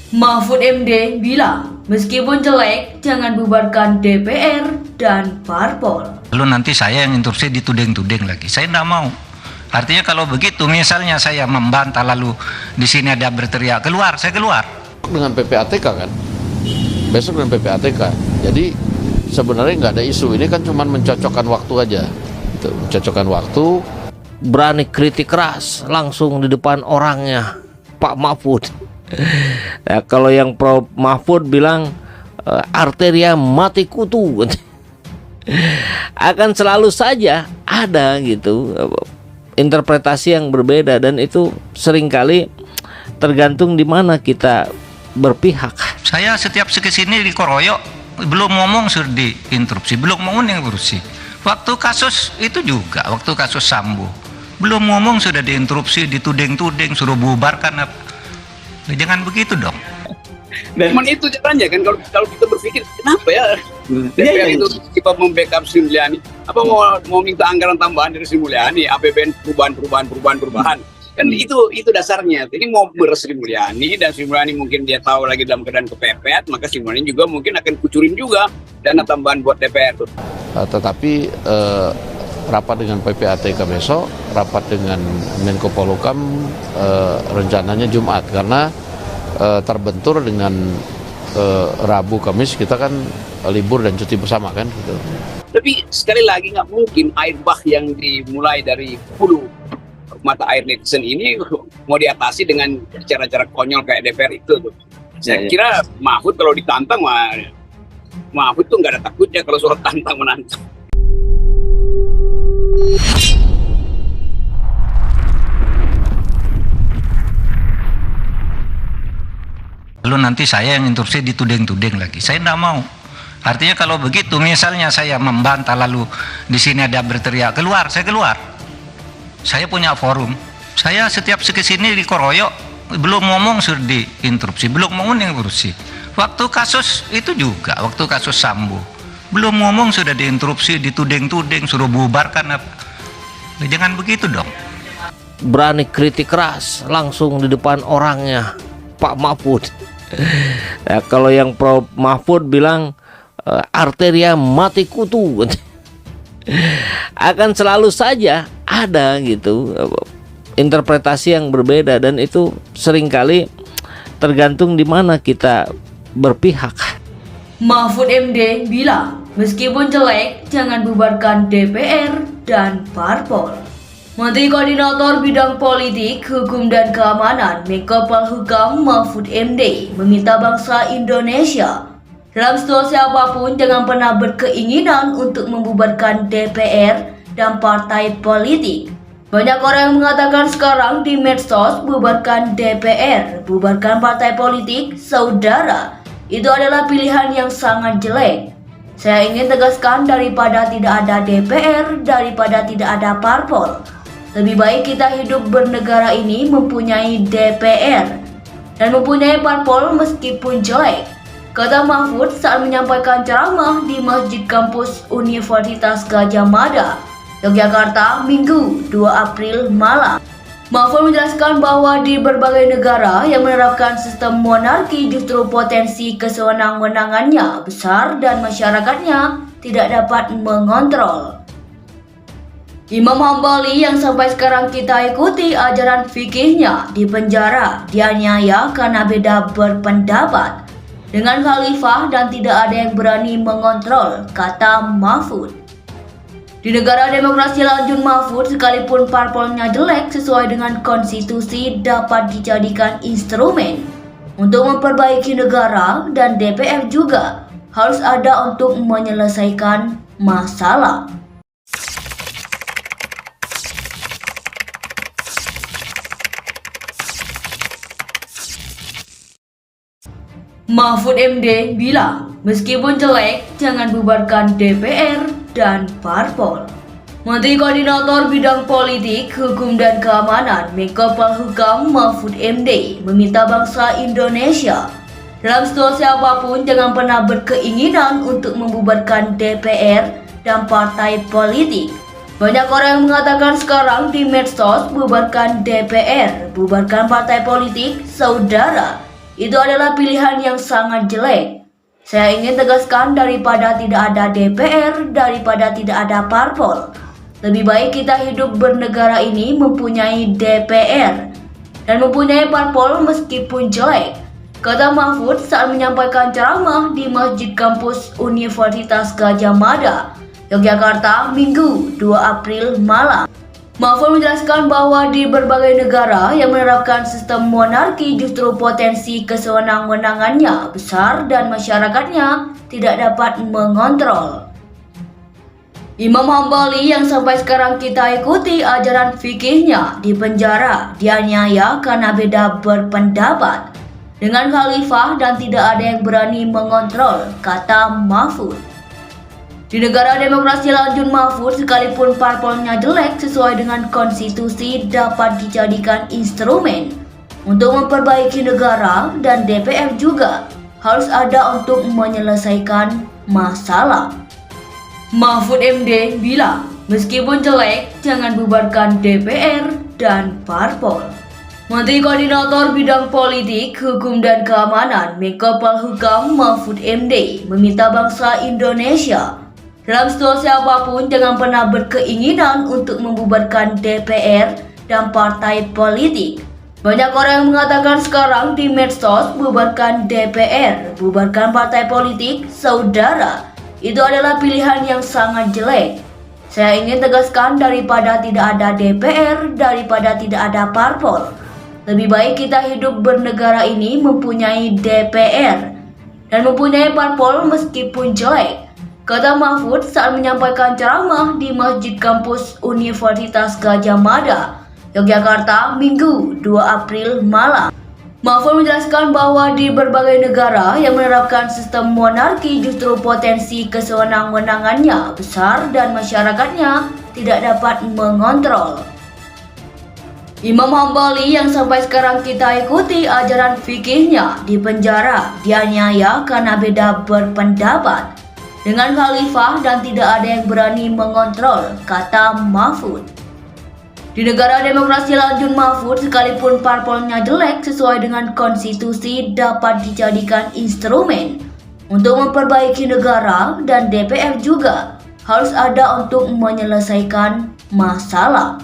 Mahfud MD bilang, meskipun jelek, jangan bubarkan DPR dan parpol. Lalu nanti saya yang instruksi dituding-tuding lagi. Saya tidak mau. Artinya kalau begitu, misalnya saya membantah lalu di sini ada berteriak keluar, saya keluar. Dengan PPATK kan, besok dengan PPATK. Jadi sebenarnya nggak ada isu. Ini kan cuma mencocokkan waktu aja. Gitu. Mencocokkan waktu. Berani kritik keras langsung di depan orangnya, Pak Mahfud. Nah, kalau yang Prof Mahfud bilang arteria mati kutu, akan selalu saja ada gitu interpretasi yang berbeda, dan itu seringkali tergantung di mana kita berpihak. Saya setiap kesini dikoroyok, belum ngomong sudah diinterupsi, belum ngomong yang berusi. Waktu kasus itu juga, waktu kasus Sambo, belum ngomong sudah diinterupsi, dituding-tuding, suruh bubarkan. Jangan begitu dong. Dan itu caranya kan, kalau kita berpikir kenapa ya DPR itu kita membackup Sri Mulyani, apa mau minta anggaran tambahan dari Sri Mulyani, APBN perubahan kan, itu dasarnya. Jadi mau beres Sri Mulyani, dan Sri Mulyani mungkin dia tahu lagi dalam keadaan kepepet, maka Sri Mulyani juga mungkin akan kucurin juga dana tambahan buat DPR. Tetapi rapat dengan PPATK besok, rapat dengan Menko Polhukam rencananya Jumat, karena terbentur dengan Rabu Kamis kita kan libur dan cuti bersama kan gitu. Tapi sekali lagi nggak mungkin air bah yang dimulai dari hulu mata air netizen ini mau diatasi dengan cara-cara konyol kayak DPR itu tuh. Saya kira Mahfud kalau ditantang, Mahfud tuh nggak ada takutnya kalau soal tantang menantang. Lalu nanti saya yang instruksi dituding-tuding lagi. Saya tidak mau. Artinya kalau begitu, misalnya saya membantah lalu di sini ada berteriak keluar, saya keluar. Saya punya forum. Saya setiap kesini dikoroyok, belum ngomong sudah diinterupsi, belum ngomong yang berusi. Waktu kasus itu juga, waktu kasus Sambo, belum ngomong sudah diinterupsi, dituding-tuding, suruh bubarkan. Jangan begitu dong. Berani kritik keras langsung di depan orangnya, Pak Mahfud. Nah, kalau yang Prof Mahfud bilang arteria mati kutu, akan selalu saja ada gitu interpretasi yang berbeda, dan itu seringkali tergantung di mana kita berpihak. Mahfud MD bilang, meskipun jelek, jangan bubarkan DPR dan parpol. Menteri Koordinator Bidang Politik, Hukum dan Keamanan Menko Polhukam Mahfud MD meminta bangsa Indonesia dalam situasi apapun jangan pernah berkeinginan untuk membubarkan DPR dan partai politik. Banyak orang yang mengatakan sekarang di medsos, bubarkan DPR, bubarkan partai politik, saudara. Itu adalah pilihan yang sangat jelek. Saya ingin tegaskan, daripada tidak ada DPR, daripada tidak ada parpol, lebih baik kita hidup bernegara ini mempunyai DPR dan mempunyai parpol meskipun jelek, kata Mahfud saat menyampaikan ceramah di Masjid Kampus Universitas Gadjah Mada, Yogyakarta, Minggu 2 April malam. Mahfud menjelaskan bahwa di berbagai negara yang menerapkan sistem monarki justru potensi kesewenang-wenangannya besar dan masyarakatnya tidak dapat mengontrol. Imam Hambali yang sampai sekarang kita ikuti ajaran fikihnya dipenjara, dianiaya karena beda berpendapat dengan khalifah dan tidak ada yang berani mengontrol, kata Mahfud. Di negara demokrasi lanjut Mahfud, sekalipun parpolnya jelek sesuai dengan konstitusi dapat dijadikan instrumen untuk memperbaiki negara, dan DPR juga harus ada untuk menyelesaikan masalah. Mahfud MD bilang, meskipun jelek, jangan bubarkan DPR dan parpol. Menteri Koordinator Bidang Politik, Hukum dan Keamanan Menko Polhukam Mahfud MD meminta bangsa Indonesia dalam situasi apapun jangan pernah berkeinginan untuk membubarkan DPR dan partai politik. Banyak orang yang mengatakan sekarang di medsos, bubarkan DPR, bubarkan partai politik, saudara. itu adalah pilihan yang sangat jelek. Saya ingin tegaskan, daripada tidak ada DPR, daripada tidak ada parpol, lebih baik kita hidup bernegara ini mempunyai DPR dan mempunyai parpol meskipun jelek, kata Mahfud saat menyampaikan ceramah di Masjid Kampus Universitas Gadjah Mada, Yogyakarta, Minggu 2 April malam. Mahfud menjelaskan bahwa di berbagai negara yang menerapkan sistem monarki justru potensi kesewenang-wenangannya besar dan masyarakatnya tidak dapat mengontrol. Imam Hambali yang sampai sekarang kita ikuti ajaran fikihnya dipenjara, dianiaya karena beda berpendapat dengan khalifah dan tidak ada yang berani mengontrol, kata Mahfud. Di negara demokrasi lanjut Mahfud, sekalipun parpolnya jelek sesuai dengan konstitusi dapat dijadikan instrumen untuk memperbaiki negara, dan DPR juga harus ada untuk menyelesaikan masalah. Mahfud MD bilang, meskipun jelek, jangan bubarkan DPR dan parpol. Menteri Koordinator Bidang Politik, Hukum dan Keamanan Menko Polhukam Mahfud MD meminta bangsa Indonesia dalam situasi apapun jangan pernah berkeinginan untuk membubarkan DPR dan partai politik. Banyak orang yang mengatakan sekarang di medsos, bubarkan DPR, bubarkan partai politik, saudara. Itu adalah pilihan yang sangat jelek. Saya ingin tegaskan, daripada tidak ada DPR, daripada tidak ada parpol, lebih baik kita hidup bernegara ini mempunyai DPR dan mempunyai parpol meskipun jelek, kata Mahfud saat menyampaikan ceramah di Masjid Kampus Universitas Gadjah Mada, Yogyakarta, Minggu 2 April malam. Mahfud menjelaskan bahwa di berbagai negara yang menerapkan sistem monarki justru potensi kesewenang-wenangannya besar dan masyarakatnya tidak dapat mengontrol. Imam Hambali yang sampai sekarang kita ikuti ajaran fikihnya dipenjara, dianiaya karena beda berpendapat dengan khalifah dan tidak ada yang berani mengontrol, kata Mahfud. Di negara demokrasi lanjut Mahfud, sekalipun parpolnya jelek sesuai dengan konstitusi dapat dijadikan instrumen untuk memperbaiki negara, dan DPR juga harus ada untuk menyelesaikan masalah.